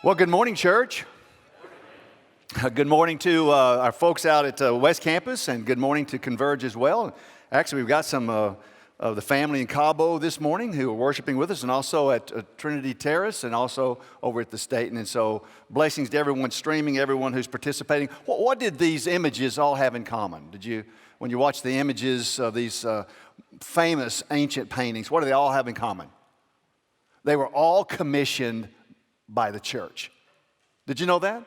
Well, good morning, church. Good morning to our folks out at West Campus, and good morning to Converge as well. Actually, we've got some of the family in Cabo this morning who are worshiping with us, and also at Trinity Terrace, and also over at the Staten. And so, blessings to everyone streaming, everyone who's participating. What did these images all have in common? When you watch the images of these famous ancient paintings, what do they all have in common? They were all commissioned by the church. Did you know that?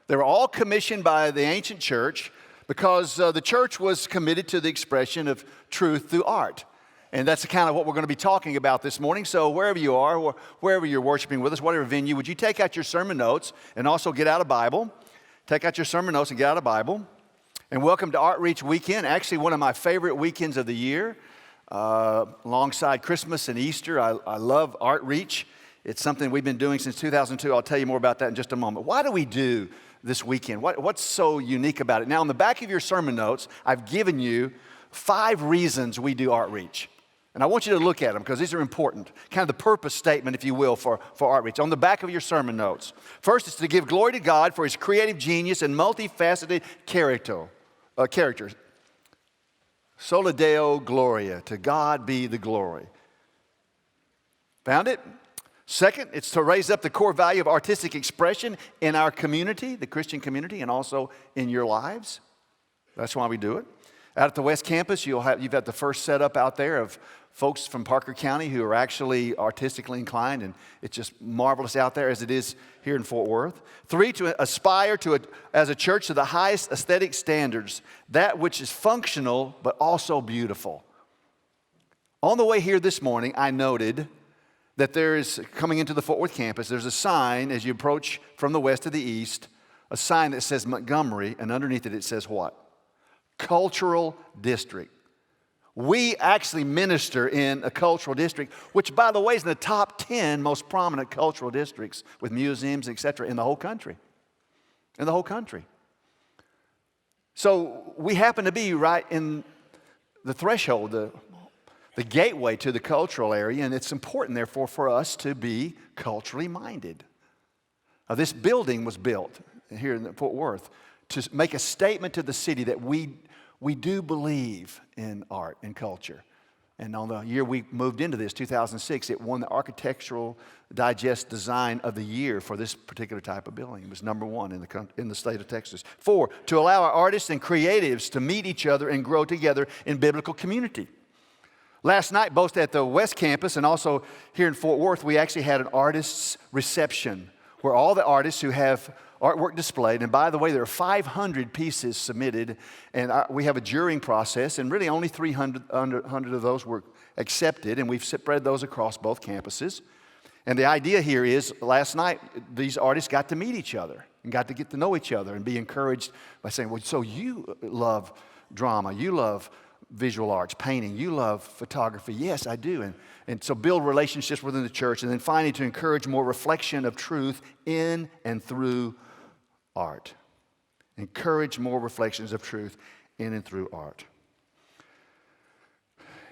They were all commissioned by the ancient church because the church was committed to the expression of truth through art. And that's kind of what we're going to be talking about this morning. So wherever you are, or wherever you're worshiping with us, whatever venue, would you take out your sermon notes and also get out a Bible? Take out your sermon notes and get out a Bible. And welcome to Art Reach Weekend, actually one of my favorite weekends of the year. Alongside Christmas and Easter, I love Art Reach. It's something we've been doing since 2002. I'll tell you more about that in just a moment. Why do we do this weekend? What's so unique about it? Now, on the back of your sermon notes, I've given you 5 reasons we do Art Reach. And I want you to look at them because these are important. Kind of the purpose statement, if you will, for Art Reach. On the back of your sermon notes. First, it's to give glory to God for His creative genius and multifaceted characters. Sola Deo Gloria. To God be the glory. Found it? Second, it's to raise up the core value of artistic expression in our community, the Christian community, and also in your lives. That's why we do it. Out at the West Campus, you've had the first setup out there of folks from Parker County who are actually artistically inclined, and it's just marvelous out there as it is here in Fort Worth. 3, to aspire to, as a church, to the highest aesthetic standards, that which is functional but also beautiful. On the way here this morning, I noted that there is, coming into the Fort Worth campus, there's a sign as you approach from the west to the east, a sign that says Montgomery, and underneath it says what? Cultural District. We actually minister in a cultural district, which, by the way, is in the top 10 most prominent cultural districts with museums, etc., in the whole country. In the whole country. So we happen to be right in the threshold, the gateway to the cultural area, and it's important, therefore, for us to be culturally minded. Now, this building was built here in Fort Worth to make a statement to the city that we do believe in art and culture. And on the year we moved into this, 2006, it won the Architectural Digest Design of the Year for this particular type of building. It was number 1 in the state of Texas. 4, to allow our artists and creatives to meet each other and grow together in biblical community. Last night, both at the West Campus and also here in Fort Worth, we actually had an artists' reception where all the artists who have artwork displayed, and by the way, there are 500 pieces submitted, and we have a jurying process, and really only 300 of those were accepted, and we've spread those across both campuses. And the idea here is, last night, these artists got to meet each other and got to get to know each other and be encouraged by saying, well, so you love drama, you love visual arts, painting, you love photography. Yes, I do. And so build relationships within the church. And then finally, to encourage more reflection of truth in and through art. Encourage more reflections of truth in and through art.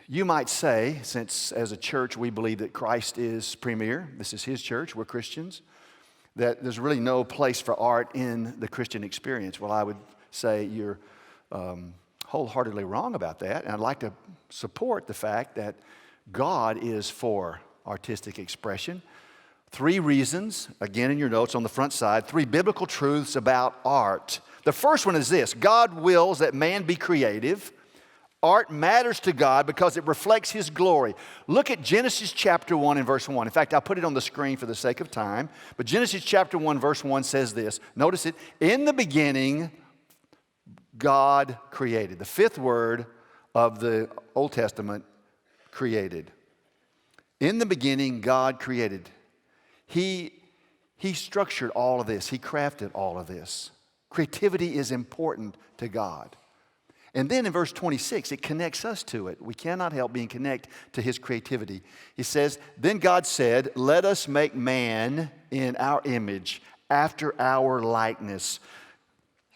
You might say, since as a church we believe that Christ is premier, this is His church, we're Christians, that there's really no place for art in the Christian experience. Well, I would say you're wholeheartedly wrong about that, and I'd like to support the fact that God is for artistic expression. 3 reasons, again in your notes on the front side, 3 biblical truths about art. The first one is this: God wills that man be creative. Art matters to God because it reflects His glory. Look at Genesis chapter 1 and verse 1. In fact, I'll put it on the screen for the sake of time, but Genesis chapter 1 verse 1 says this. Notice it. In the beginning, God created. The 5th word of the Old Testament, created. In the beginning, God created. He structured all of this. He crafted all of this. Creativity is important to God. And then in verse 26, it connects us to it. We cannot help being connected to His creativity. He says, then God said, let us make man in our image, after our likeness.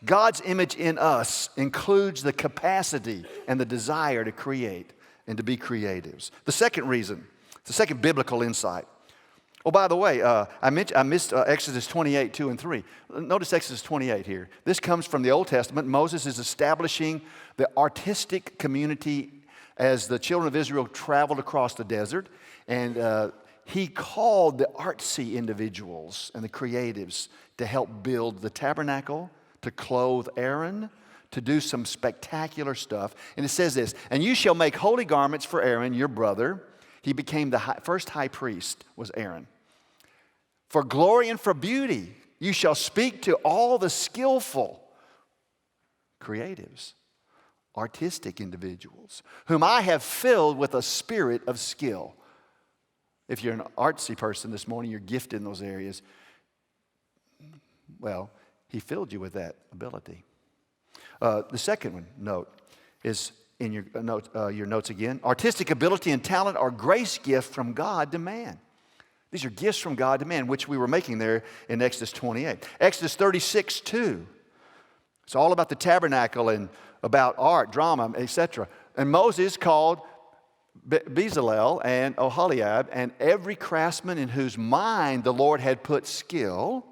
God's image in us includes the capacity and the desire to create and to be creatives. The second reason, the second biblical insight, Oh, by the way, I missed Exodus 28, 2 and 3. Notice Exodus 28 here. This comes from the Old Testament. Moses is establishing the artistic community as the children of Israel traveled across the desert. And he called the artsy individuals and the creatives to help build the tabernacle, to clothe Aaron, to do some spectacular stuff. And it says this, and you shall make holy garments for Aaron, your brother. He became the first high priest, was Aaron. For glory and for beauty, you shall speak to all the skillful creatives, artistic individuals, whom I have filled with a spirit of skill. If you're an artsy person this morning, you're gifted in those areas. Well, he filled you with that ability. The second note is in your notes again. Artistic ability and talent are grace gift from God to man. These are gifts from God to man, which we were making there in Exodus 28. Exodus 36, 2. It's all about the tabernacle and about art, drama, etc. And Moses called Bezalel and Oholiab and every craftsman in whose mind the Lord had put skill,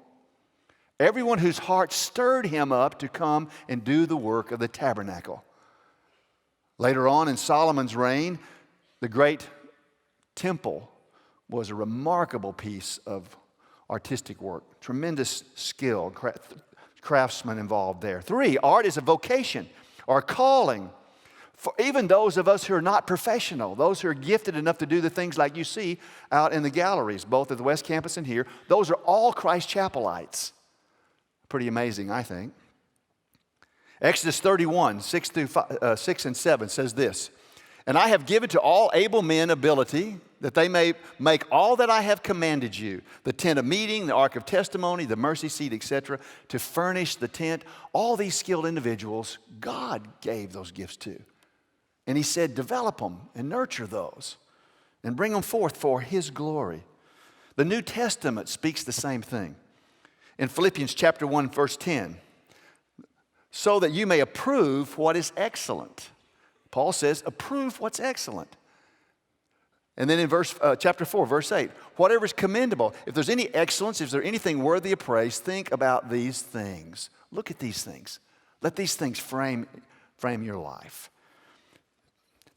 everyone whose heart stirred him up to come and do the work of the tabernacle. Later on in Solomon's reign, the great temple was a remarkable piece of artistic work. Tremendous skill, craftsmen involved there. 3, art is a vocation or a calling for even those of us who are not professional, those who are gifted enough to do the things like you see out in the galleries, both at the West Campus and here. Those are all Christ Chapelites. Pretty amazing, I think. Exodus 31, 6 and 7 says this, and I have given to all able men ability that they may make all that I have commanded you, the tent of meeting, the ark of testimony, the mercy seat, etc., to furnish the tent. All these skilled individuals, God gave those gifts to. And he said, develop them and nurture those and bring them forth for his glory. The New Testament speaks the same thing. In Philippians chapter 1, verse 10, so that you may approve what is excellent. Paul says, approve what's excellent. And then in chapter 4, verse 8, whatever is commendable, if there's any excellence, if there's anything worthy of praise, think about these things. Look at these things. Let these things frame your life.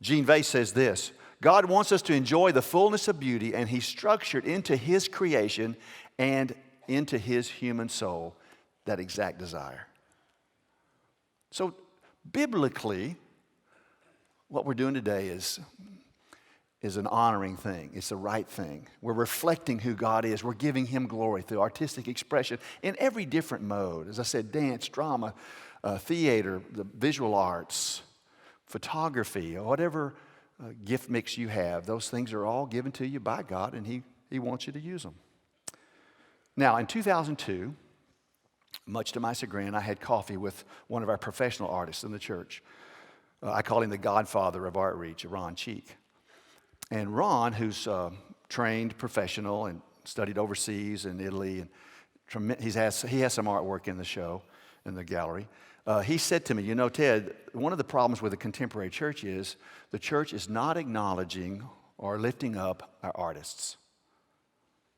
Gene Vase says this, God wants us to enjoy the fullness of beauty, and he structured into his creation and into his human soul that exact desire. So biblically, what we're doing today is an honoring thing. It's the right thing. We're reflecting who God is. We're giving him glory through artistic expression in every different mode. As I said, dance, drama, theater, the visual arts, photography, or whatever gift mix you have. Those things are all given to you by God, and he wants you to use them. Now, in 2002, much to my chagrin, I had coffee with one of our professional artists in the church. I call him the godfather of Artreach, Ron Cheek. And Ron, who's trained professional and studied overseas in Italy, and he has some artwork in the show, in the gallery. He said to me, you know, Ted, one of the problems with the contemporary church is the church is not acknowledging or lifting up our artists.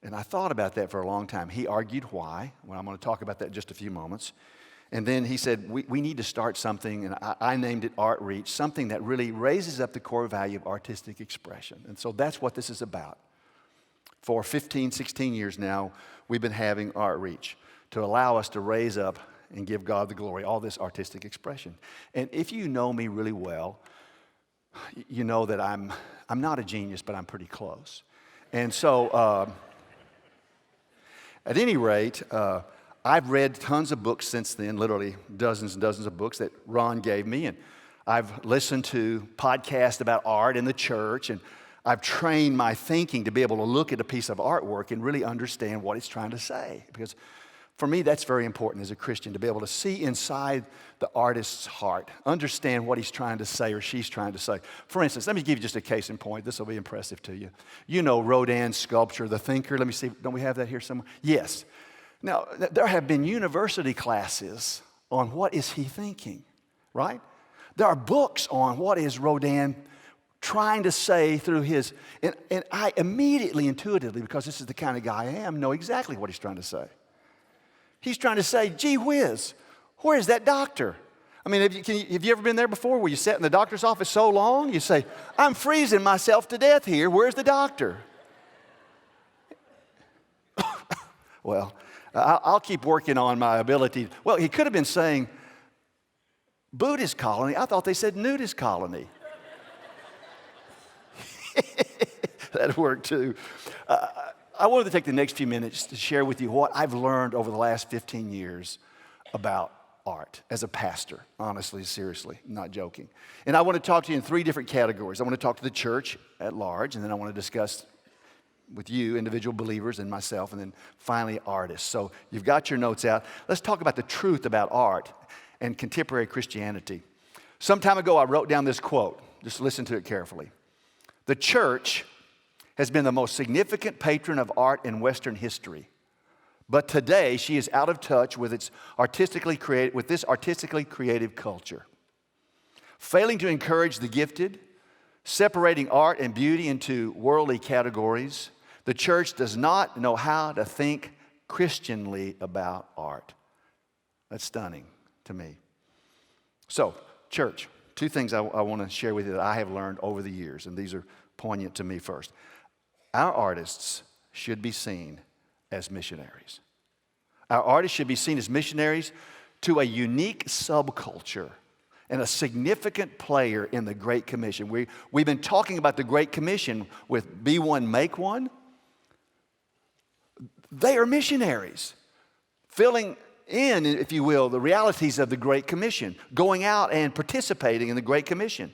And I thought about that for a long time. He argued why. Well, I'm going to talk about that in just a few moments. And then he said, we need to start something, and I named it Artreach, something that really raises up the core value of artistic expression. And so that's what this is about. For 15, 16 years now, we've been having Artreach to allow us to raise up and give God the glory, all this artistic expression. And if you know me really well, you know that I'm not a genius, but I'm pretty close. And so, at any rate, I've read tons of books since then, literally dozens and dozens of books that Ron gave me. And I've listened to podcasts about art in the church. And I've trained my thinking to be able to look at a piece of artwork and really understand what it's trying to say. Because for me, that's very important as a Christian, to be able to see inside the artist's heart, understand what he's trying to say or she's trying to say. For instance, let me give you just a case in point. This will be impressive to you. You know Rodin's sculpture, The Thinker. Let me see, don't we have that here somewhere? Yes. Now, there have been university classes on what is he thinking, right? There are books on what is Rodin trying to say through his, and I immediately, intuitively, because this is the kind of guy I am, know exactly what he's trying to say. He's trying to say, gee whiz, where is that doctor? I mean, have you ever been there before where you sat in the doctor's office so long, you say, I'm freezing myself to death here, where's the doctor? Well, I'll keep working on my ability. Well, he could have been saying, Buddhist colony. I thought they said nudist colony. That'd work too. I wanted to take the next few minutes to share with you what I've learned over the last 15 years about art as a pastor. Honestly, seriously, not joking. And I want to talk to you in three different categories. I want to talk to the church at large, and then I want to discuss with you, individual believers, and myself, and then finally artists. So you've got your notes out. Let's talk about the truth about art and contemporary Christianity. Some time ago, I wrote down this quote. Just listen to it carefully. The church has been the most significant patron of art in Western history. But today, she is out of touch with this artistically creative culture. Failing to encourage the gifted, separating art and beauty into worldly categories, the church does not know how to think Christianly about art. That's stunning to me. So, church, two things I want to share with you that I have learned over the years, and these are poignant to me first. Our artists should be seen as missionaries. Our artists should be seen as missionaries to a unique subculture and a significant player in the Great Commission. We've been talking about the Great Commission with Be One, Make One. They are missionaries, filling in, if you will, the realities of the Great Commission, going out and participating in the Great Commission.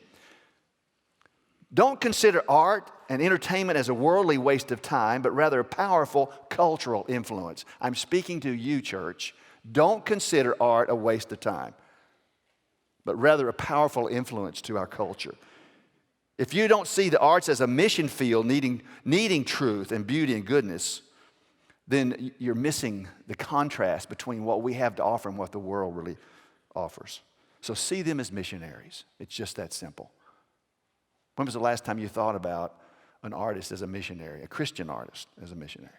Don't consider art and entertainment as a worldly waste of time, but rather a powerful cultural influence. I'm speaking to you, church. Don't consider art a waste of time, but rather a powerful influence to our culture. If you don't see the arts as a mission field needing truth and beauty and goodness, then you're missing the contrast between what we have to offer and what the world really offers. So see them as missionaries. It's just that simple. When was the last time you thought about an artist as a missionary, a Christian artist as a missionary?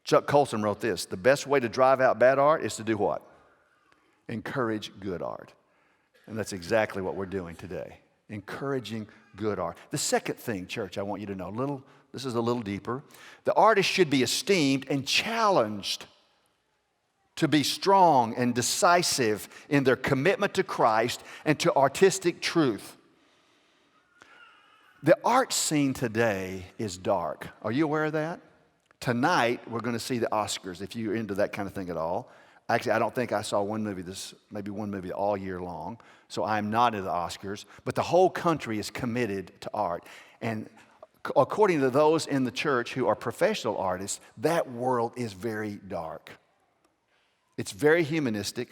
Chuck Colson wrote this: the best way to drive out bad art is to do what? Encourage good art. And that's exactly what we're doing today, encouraging good art. The second thing, church, I want you to know, this is a little deeper. The artist should be esteemed and challenged to be strong and decisive in their commitment to Christ and to artistic truth. The art scene today is dark. Are you aware of that? Tonight, we're going to see the Oscars, if you're into that kind of thing at all. Actually, I don't think I saw one movie all year long, so I'm not into the Oscars. But the whole country is committed to art. And according to those in the church who are professional artists, that world is very dark. It's very humanistic.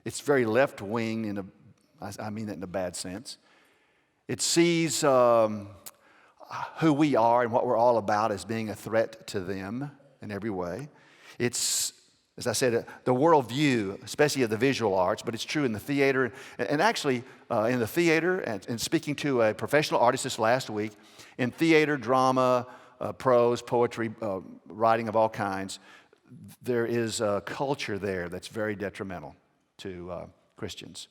It's very left-wing, I mean that in a bad sense. It sees who we are and what we're all about as being a threat to them in every way. It's, as I said, the worldview, especially of the visual arts, but it's true in the theater. And actually, in the theater, and speaking to a professional artist this last week, in theater, drama, prose, poetry, writing of all kinds, there is a culture there that's very detrimental to Christians.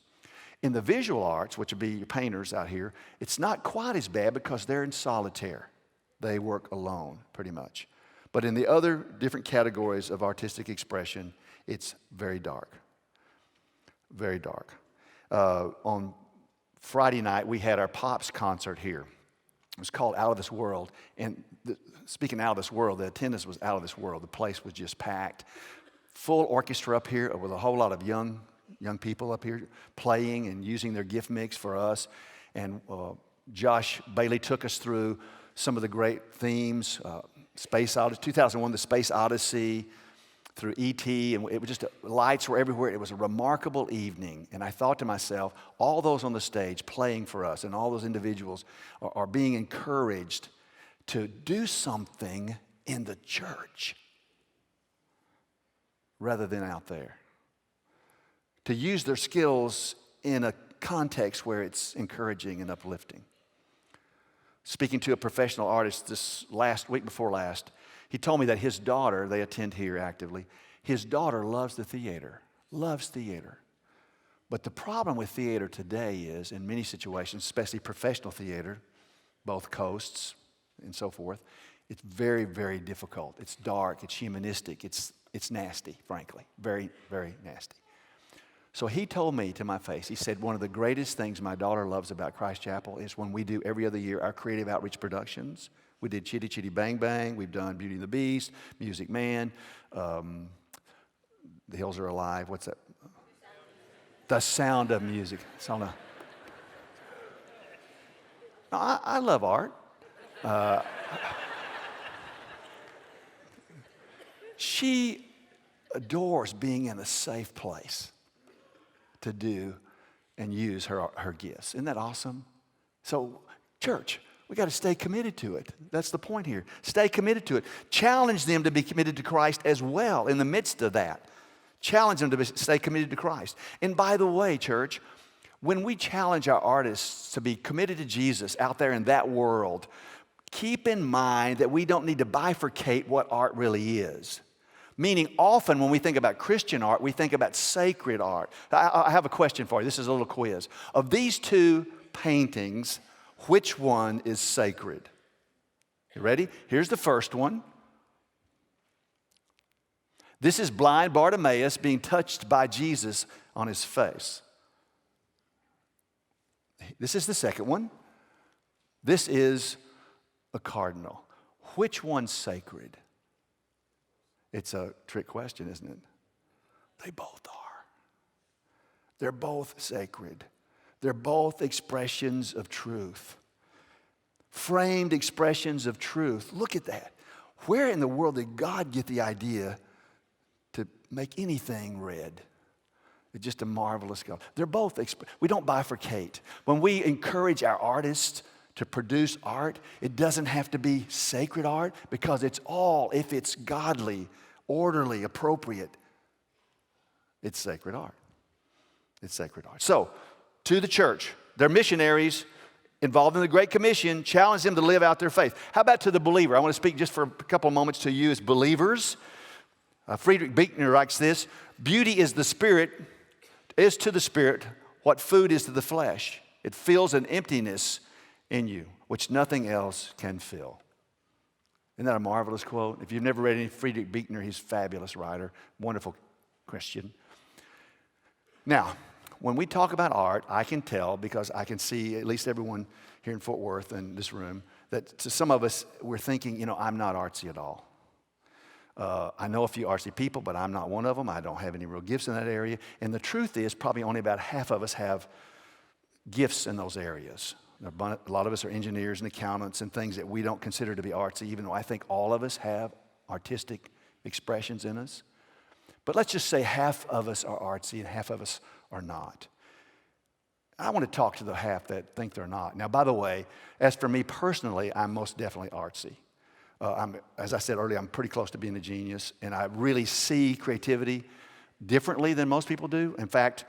In the visual arts, which would be your painters out here, it's not quite as bad because they're in solitaire. They work alone, pretty much. But in the other different categories of artistic expression, it's very dark. Very dark. On Friday night, we had our Pops concert here. It was called Out of This World. And speaking out of this world, the attendance was out of this world. The place was just packed. Full orchestra up here with a whole lot of young people up here playing and using their gift mix for us. And Josh Bailey took us through some of the great themes. Space Odyssey, 2001, the Space Odyssey, through E.T., and it was just, lights were everywhere. It was a remarkable evening, and I thought to myself, all those on the stage playing for us and all those individuals are being encouraged to do something in the church rather than out there, to use their skills in context where it's encouraging and uplifting. Speaking to a professional artist this week before last, he told me that his daughter, they attend here actively, his daughter loves the theater, loves theater. But the problem with theater today is, in many situations, especially professional theater, both coasts and so forth, it's very, very difficult. It's dark, it's humanistic, it's nasty, frankly, very, very nasty. So he told me to my face, he said, one of the greatest things my daughter loves about Christ Chapel is when we do every other year our creative outreach productions. We did Chitty Chitty Bang Bang, we've done Beauty and the Beast, Music Man, The Hills Are Alive, what's that? The Sound of Music. I love art. She adores being in a safe place to do and use her gifts. Isn't that awesome? So, church, we got to stay committed to it. That's the point here. Stay committed to it. Challenge them to be committed to Christ as well in the midst of that. Challenge them to stay committed to Christ. And by the way, church, when we challenge our artists to be committed to Jesus out there in that world, keep in mind that we don't need to bifurcate what art really is. Meaning often when we think about Christian art, we think about sacred art. I have a question for you. This is a little quiz. Of these two paintings, which one is sacred? You ready? Here's the first one. This is blind Bartimaeus being touched by Jesus on his face. This is the second one. This is a cardinal. Which one's sacred? It's a trick question, isn't it? They both are. They're both sacred. They're both expressions of truth. Framed expressions of truth. Look at that. Where in the world did God get the idea to make anything red? It's just a marvelous God. They're both, we don't bifurcate. When we encourage our artists to produce art, it doesn't have to be sacred art because it's all, if it's godly, orderly, appropriate, it's sacred art. It's sacred art. So, to the church, they're missionaries involved in the Great Commission, challenge them to live out their faith. How about to the believer? I want to speak just for a couple of moments to you as believers. Friedrich Buechner writes this: beauty is to the spirit what food is to the flesh. It fills an emptiness in you, which nothing else can fill. Isn't that a marvelous quote? If you've never read any Friedrich Buechner, he's a fabulous writer, wonderful Christian. Now, when we talk about art, I can tell, because I can see at least everyone here in Fort Worth and this room, that to some of us, we're thinking, I'm not artsy at all. I know a few artsy people, but I'm not one of them. I don't have any real gifts in that area. And the truth is, probably only about half of us have gifts in those areas. A lot of us are engineers and accountants and things that we don't consider to be artsy, even though I think all of us have artistic expressions in us. But let's just say half of us are artsy and half of us are not. I want to talk to the half that think they're not. Now, by the way, as for me personally, I'm most definitely artsy. As I said earlier, I'm pretty close to being a genius, and I really see creativity differently than most people do. In fact,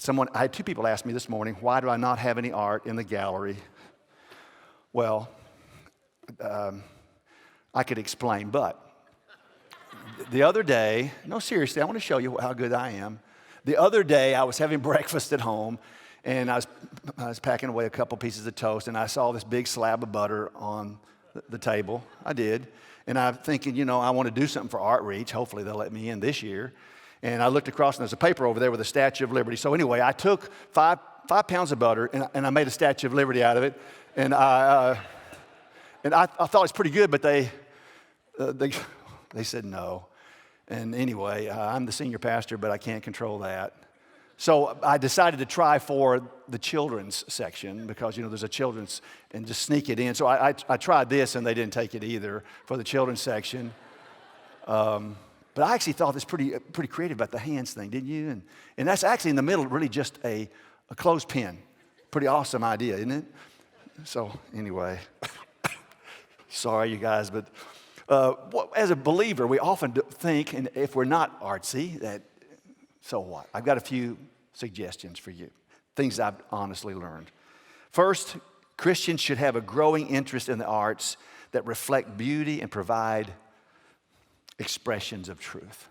I had two people ask me this morning, why do I not have any art in the gallery? Well, I could explain, but the other day, no, seriously, I want to show you how good I am. The other day, I was having breakfast at home, and I was packing away a couple pieces of toast, and I saw this big slab of butter on the table. I did. And I'm thinking, I want to do something for Art Reach. Hopefully they'll let me in this year. And I looked across, and there's a paper over there with a Statue of Liberty. So anyway, I took five pounds of butter, and I made a Statue of Liberty out of it. And I thought it was pretty good, but they said no. And anyway, I'm the senior pastor, but I can't control that. So I decided to try for the children's section because, there's a children's, and just sneak it in. So I tried this, and they didn't take it either for the children's section. But I actually thought this pretty creative about the hands thing, didn't you? And that's actually in the middle, really just a clothespin. Pretty awesome idea, isn't it? So anyway, sorry you guys, but as a believer, we often think, and if we're not artsy, that so what? I've got a few suggestions for you. things I've honestly learned. First, Christians should have a growing interest in the arts that reflect beauty and provide expressions of truth.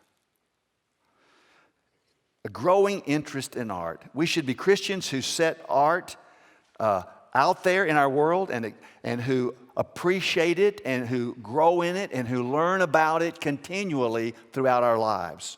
A growing interest in art. We should be Christians who set art out there in our world and who appreciate it and who grow in it and who learn about it continually throughout our lives.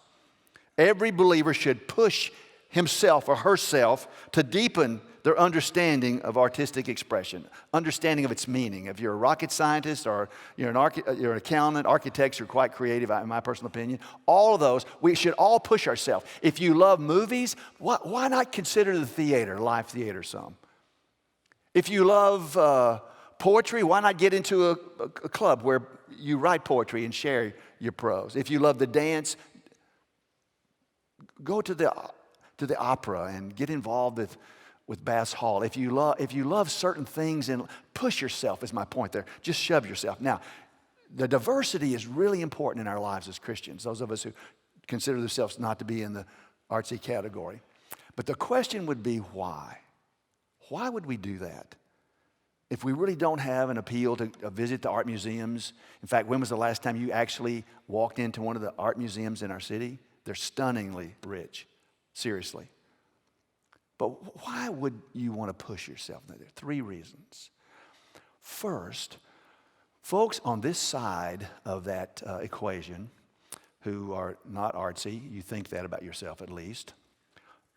Every believer should push himself or herself to deepen their understanding of artistic expression, understanding of its meaning. If you're a rocket scientist or you're an accountant, architects are quite creative, in my personal opinion. All of those, we should all push ourselves. If you love movies, why not consider the theater, live theater some? If you love poetry, why not get into a club where you write poetry and share your prose? If you love the dance, go to the opera and get involved with Bass Hall. If you love certain things, and push yourself is my point there. Just shove yourself. Now, the diversity is really important in our lives as Christians, those of us who consider themselves not to be in the artsy category. But the question would be why? Why would we do that? If we really don't have an appeal to visit the art museums. In fact, when was the last time you actually walked into one of the art museums in our city? They're stunningly rich. Seriously. But why would you want to push yourself? There are three reasons. First, folks on this side of that equation who are not artsy, you think that about yourself at least,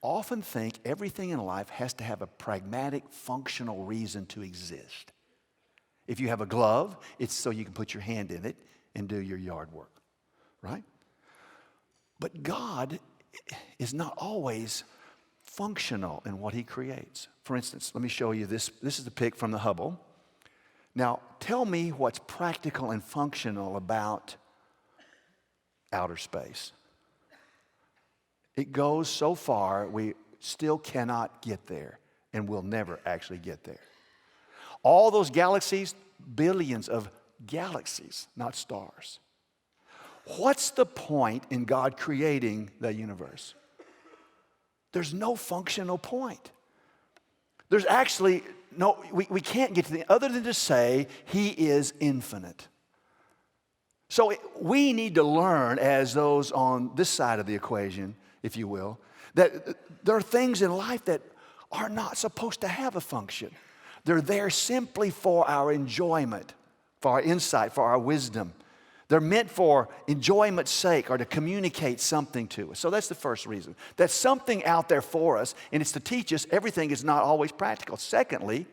often think everything in life has to have a pragmatic, functional reason to exist. If you have a glove, it's so you can put your hand in it and do your yard work, right? But God is not always functional in what he creates. For instance, let me show you this. This is a pic from the Hubble. Now, tell me what's practical and functional about outer space. It goes so far, we still cannot get there, and we'll never actually get there. All those galaxies, billions of galaxies, not stars. What's the point in God creating the universe? There's no functional point. There's actually no, we can't get to the other than to say he is infinite. So we need to learn, as those on this side of the equation, if you will, that there are things in life that are not supposed to have a function. They're there simply for our enjoyment, for our insight, for our wisdom. They're meant for enjoyment's sake or to communicate something to us. So that's the first reason. That's something out there for us, and it's to teach us everything is not always practical. Secondly,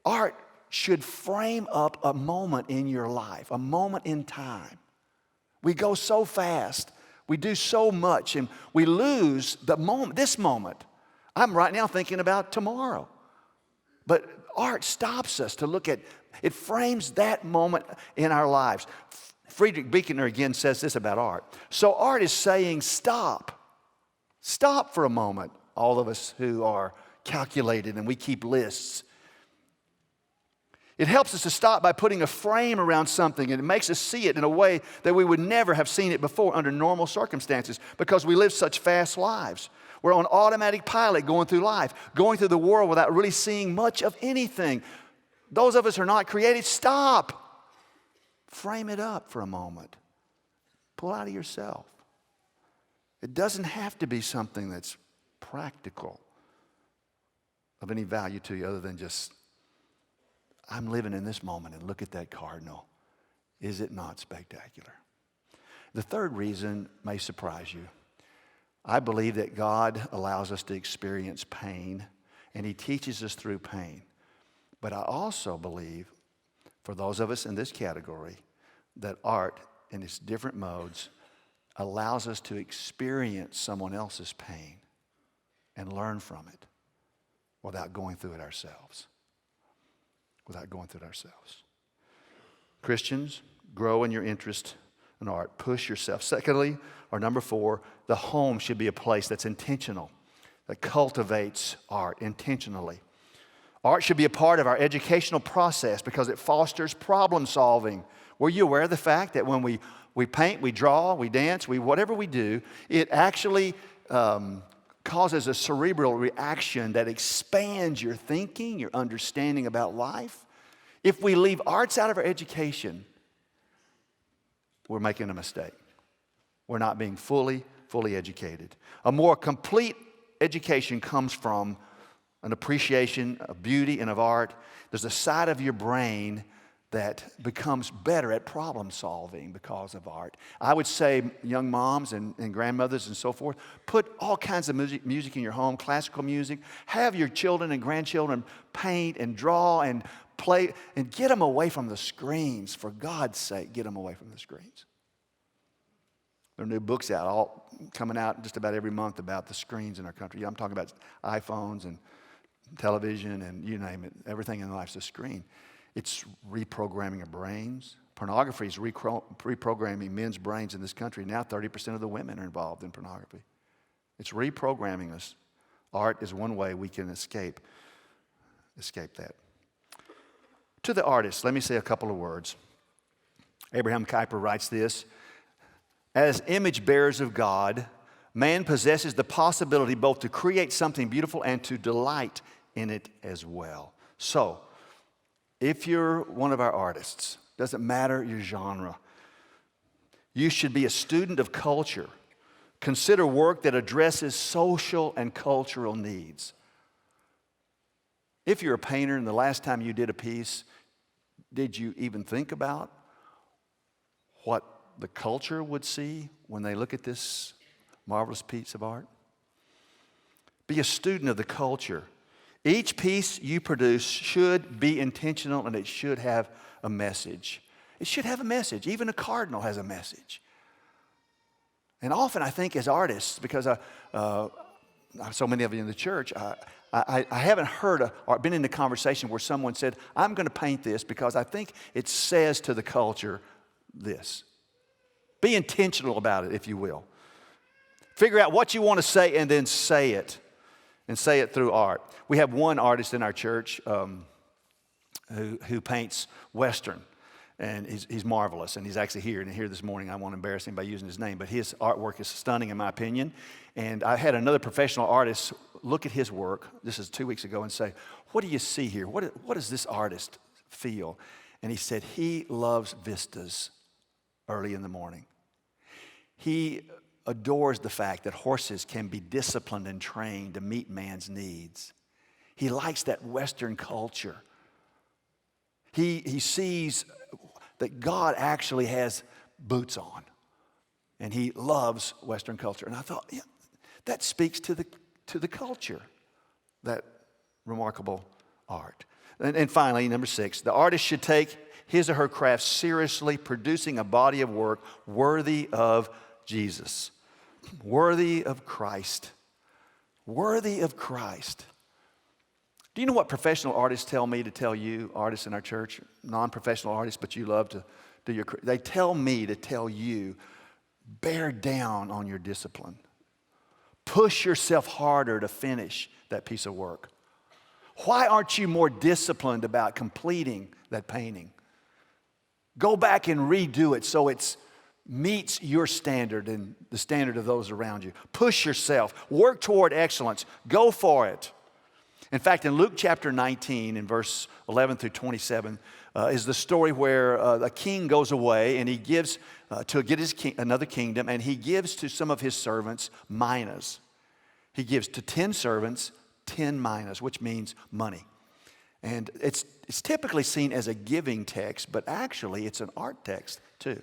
art should frame up a moment in your life, a moment in time. We go so fast. We do so much, and we lose the moment, this moment. I'm right now thinking about tomorrow. But art stops us to look at, it frames that moment in our lives. Friedrich Buechner again says this about art. So art is saying stop. Stop for a moment, all of us who are calculated and we keep lists. It helps us to stop by putting a frame around something, and it makes us see it in a way that we would never have seen it before under normal circumstances because we live such fast lives. We're on automatic pilot going through life, going through the world without really seeing much of anything. Those of us who are not creative, stop. Frame it up for a moment. Pull out of yourself. It doesn't have to be something that's practical of any value to you other than just, I'm living in this moment and look at that cardinal. Is it not spectacular? The third reason may surprise you. I believe that God allows us to experience pain, and he teaches us through pain. But I also believe, for those of us in this category, that art in its different modes allows us to experience someone else's pain and learn from it without going through it ourselves. Christians, grow in your interest in art. Push yourself. Secondly, or number 4, the home should be a place that's intentional, that cultivates art intentionally. Art should be a part of our educational process because it fosters problem solving. Were you aware of the fact that when we paint, we draw, we dance, whatever we do, it actually causes a cerebral reaction that expands your thinking, your understanding about life. If we leave arts out of our education, we're making a mistake. We're not being fully educated. A more complete education comes from an appreciation of beauty and of art. There's a side of your brain that becomes better at problem solving because of art. I would say young moms and grandmothers and so forth, put all kinds of music in your home, classical music. Have your children and grandchildren paint and draw and play and get them away from the screens. For God's sake, get them away from the screens. There are new books out, all coming out just about every month about the screens in our country. I'm talking about iPhones and television and you name it. Everything in life's a screen. It's reprogramming our brains. Pornography is reprogramming men's brains in this country. Now 30% of the women are involved in pornography. It's reprogramming us. Art is one way we can escape that. To the artists, let me say a couple of words. Abraham Kuyper writes this: as image bearers of God, man possesses the possibility both to create something beautiful and to delight in it as well. So, if you're one of our artists, doesn't matter your genre, you should be a student of culture. Consider work that addresses social and cultural needs. If you're a painter and the last time you did a piece, did you even think about what the culture would see when they look at this marvelous piece of art? Be a student of the culture. Each piece you produce should be intentional and it should have a message. It should have a message. Even a cardinal has a message. And often I think as artists, because so many of you in the church, I haven't heard or been in a conversation where someone said, I'm going to paint this because I think it says to the culture this. Be intentional about it, if you will. Figure out what you want to say and then say it. And say it through art. We have one artist in our church who paints Western. And he's marvelous. And he's actually here. And here this morning, I won't embarrass him by using his name. But his artwork is stunning in my opinion. And I had another professional artist look at his work, this is 2 weeks ago, and say, what do you see here? What does this artist feel? And he said, he loves vistas early in the morning. He adores the fact that horses can be disciplined and trained to meet man's needs. He likes that Western culture. He sees that God actually has boots on, and he loves Western culture. And I thought, yeah, that speaks to the culture, that remarkable art. And finally, number 6, the artist should take his or her craft seriously, producing a body of work worthy of Jesus. Worthy of Christ. Worthy of Christ. Do you know what professional artists tell me to tell you, artists in our church, non-professional artists, but you love to do your, they tell me to tell you, bear down on your discipline. Push yourself harder to finish that piece of work. Why aren't you more disciplined about completing that painting? Go back and redo it so it meets your standard and the standard of those around you. Push yourself. Work toward excellence. Go for it. In fact, in Luke chapter 19, in verse 11 through 27, is the story where a king goes away and he gives to get another kingdom, and he gives to some of his servants minas. He gives to 10 servants 10 minas, which means money. And it's typically seen as a giving text, but actually it's an art text too.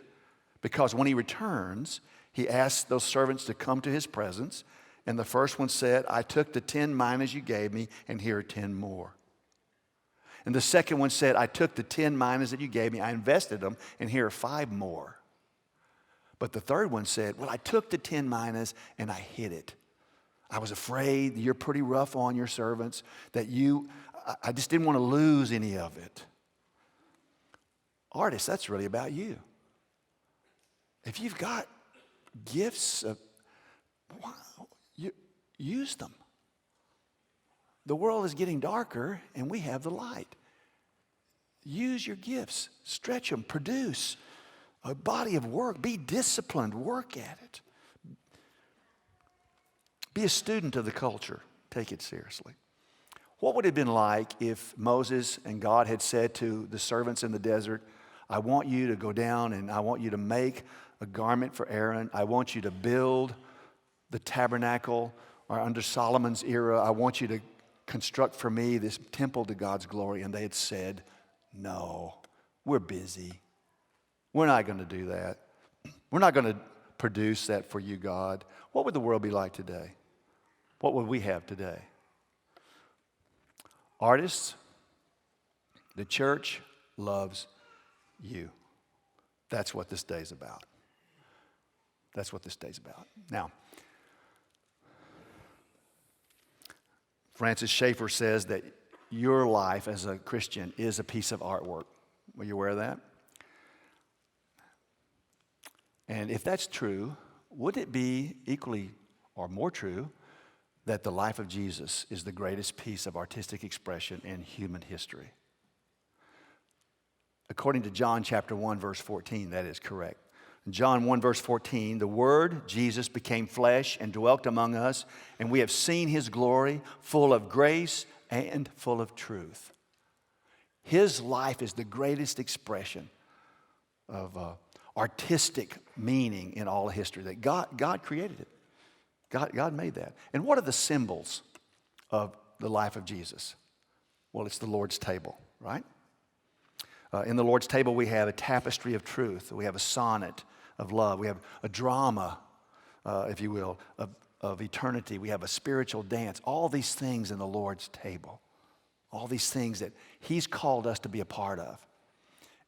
Because when he returns, he asks those servants to come to his presence. And the first one said, I took the 10 minas you gave me, and here are 10 more. And the second one said, I took the 10 minas that you gave me, I invested them, and here are 5 more. But the third one said, well, I took the 10 minas and I hid it. I was afraid you're pretty rough on your servants, that I just didn't want to lose any of it. Artists, that's really about you. If you've got gifts, use them. The world is getting darker, and we have the light. Use your gifts. Stretch them. Produce a body of work. Be disciplined. Work at it. Be a student of the culture. Take it seriously. What would it have been like if Moses and God had said to the servants in the desert, I want you to go down and I want you to make a garment for Aaron. I want you to build the tabernacle, or under Solomon's era, I want you to construct for me this temple to God's glory. And they had said, no, we're busy. We're not going to do that. We're not going to produce that for you, God. What would the world be like today? What would we have today? Artists, the church loves you. That's what this day's about. That's what this day's about. Now, Francis Schaeffer says that your life as a Christian is a piece of artwork. Were you aware of that? And if that's true, would it be equally or more true that the life of Jesus is the greatest piece of artistic expression in human history? According to John chapter 1, verse 14, that is correct. In John 1, verse 14, the Word, Jesus, became flesh and dwelt among us, and we have seen His glory, full of grace and full of truth. His life is the greatest expression of artistic meaning in all of history, that God created it. God made that. And what are the symbols of the life of Jesus? Well, it's the Lord's table, right? In the Lord's table, we have a tapestry of truth. We have a sonnet of love. We have a drama, if you will, of eternity. We have a spiritual dance. All these things in the Lord's table. All these things that He's called us to be a part of.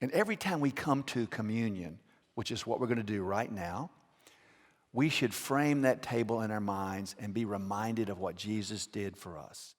And every time we come to communion, which is what we're going to do right now, we should frame that table in our minds and be reminded of what Jesus did for us.